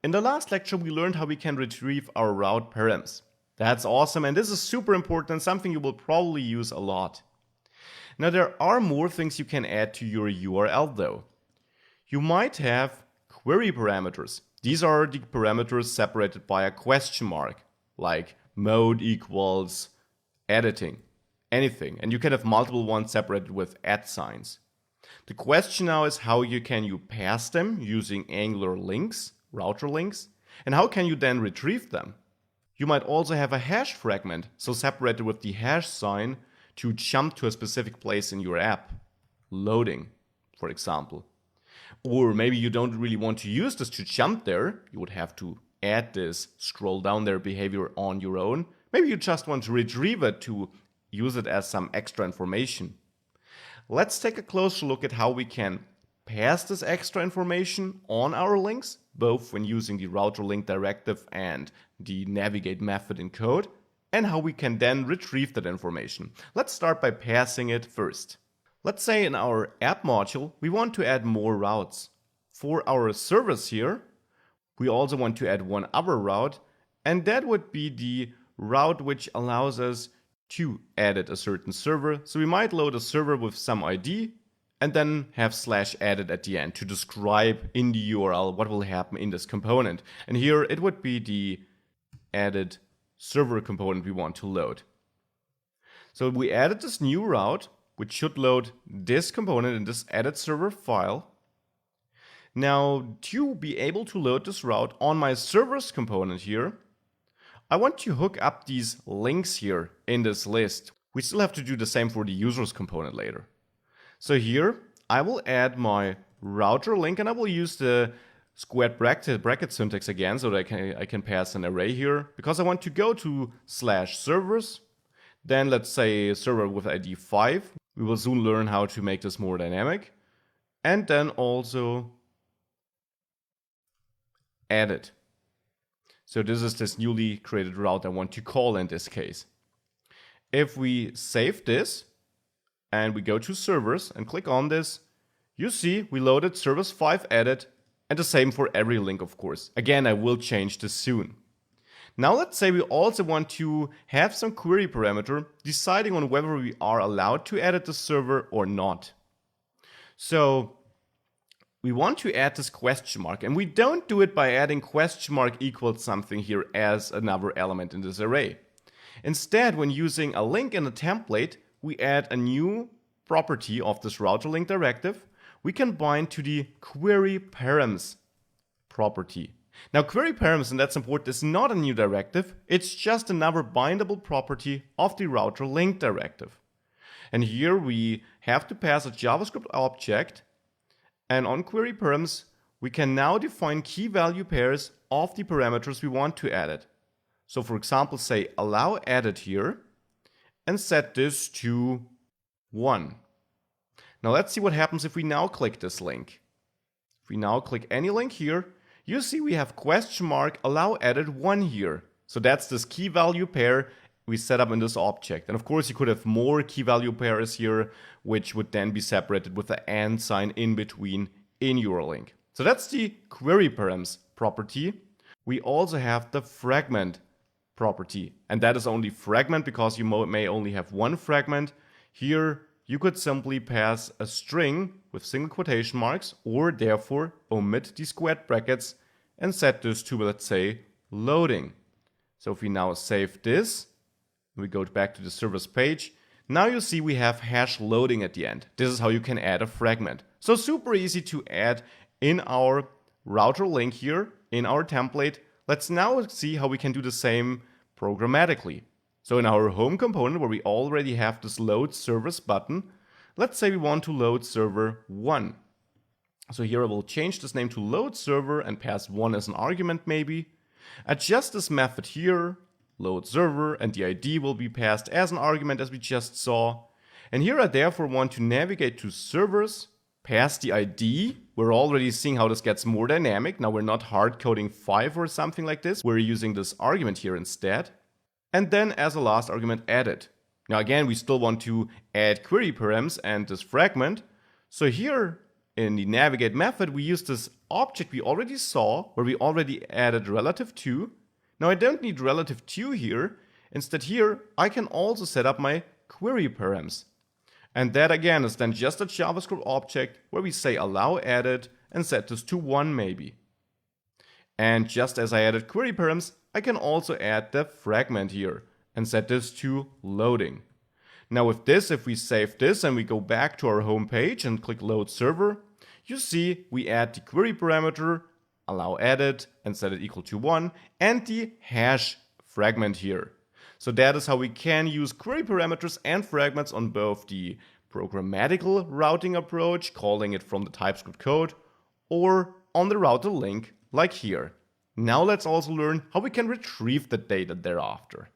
In the last lecture, we learned how we can retrieve our route params. That's awesome, and this is super important and something you will probably use a lot. Now, there are more things you can add to your URL though. You might have query parameters. These are the parameters separated by a question mark, like mode equals editing, anything. And you can have multiple ones separated with @signs. The question now is how can you pass them using Angular links, router links, and how can you then retrieve them? You might also have a hash fragment, so separated with the hash sign to jump to a specific place in your app, loading, for example. Or maybe you don't really want to use this to jump there. You would have to add this scroll down there behavior on your own. Maybe you just want to retrieve it to use it as some extra information. Let's take a closer look at how we can pass this extra information on our links, both when using the router link directive and the navigate method in code, and how we can then retrieve that information. Let's start by passing it first. Let's say in our app module, we want to add more routes. For our servers here, we also want to add one other route, and that would be the route which allows us to edit a certain server. So we might load a server with some ID and then have /added at the end to describe in the URL what will happen in this component. And here it would be the added server component we want to load. So we added this new route, which should load this component in this added server file. Now, to be able to load this route on my servers component here, I want to hook up these links here in this list. We still have to do the same for the users component later. So here, I will add my router link and I will use the squared bracket syntax again so that I can pass an array here because I want to go to /servers. Then let's say server with ID 5. We will soon learn how to make this more dynamic. And then also add it. So this is this newly created route I want to call in this case. If we save this and we go to servers and click on this, you see we loaded service 5 added, and the same for every link, of course. Again, I will change this soon. Now let's say we also want to have some query parameter deciding on whether we are allowed to edit the server or not. So we want to add this question mark, and we don't do it by adding question mark equals something here as another element in this array. Instead, when using a link in a template, we add a new property of this router link directive. We can bind to the query params property. Now, query params, and that's important, is not a new directive. It's just another bindable property of the router link directive. And here we have to pass a JavaScript object. And on query params, we can now define key value pairs of the parameters we want to edit. So for example, say allow edit here and set this to 1. Now let's see what happens if we now click this link. If we now click any link here, you see we have question mark allow edit 1 here. So that's this key value pair we set up in this object. And of course, you could have more key value pairs here, which would then be separated with the and sign in between in your link. So that's the query params property. We also have the fragment property, and that is only fragment because you may only have one fragment. Here, you could simply pass a string with single quotation marks, or therefore omit the squared brackets and set this to, let's say, loading. So if we now save this, we go back to the servers page. Now you see we have hash loading at the end. This is how you can add a fragment. So super easy to add in our router link here in our template. Let's now see how we can do the same programmatically. So in our home component where we already have this load servers button, let's say we want to load server 1. So here I will change this name to load server and pass 1 as an argument maybe. Adjust this method here, load server, and the ID will be passed as an argument as we just saw. And here I therefore want to navigate to servers, pass the ID. We're already seeing how this gets more dynamic. Now we're not hard coding 5 or something like this. We're using this argument here instead. And then as a last argument, add it. Now again, we still want to add query params and this fragment. So here in the navigate method, we use this object we already saw, where we already added relative to. Now I don't need relative to here. Instead here, I can also set up my query params. And that again is then just a JavaScript object where we say allow added and set this to 1 maybe. And just as I added query params, I can also add the fragment here and set this to loading. Now with this, if we save this and we go back to our home page and click load server, you see we add the query parameter, allow added and set it equal to 1, and the hash fragment here. So that is how we can use query parameters and fragments on both the programmatical routing approach, calling it from the TypeScript code, or on the router link like here. Now let's also learn how we can retrieve the data thereafter.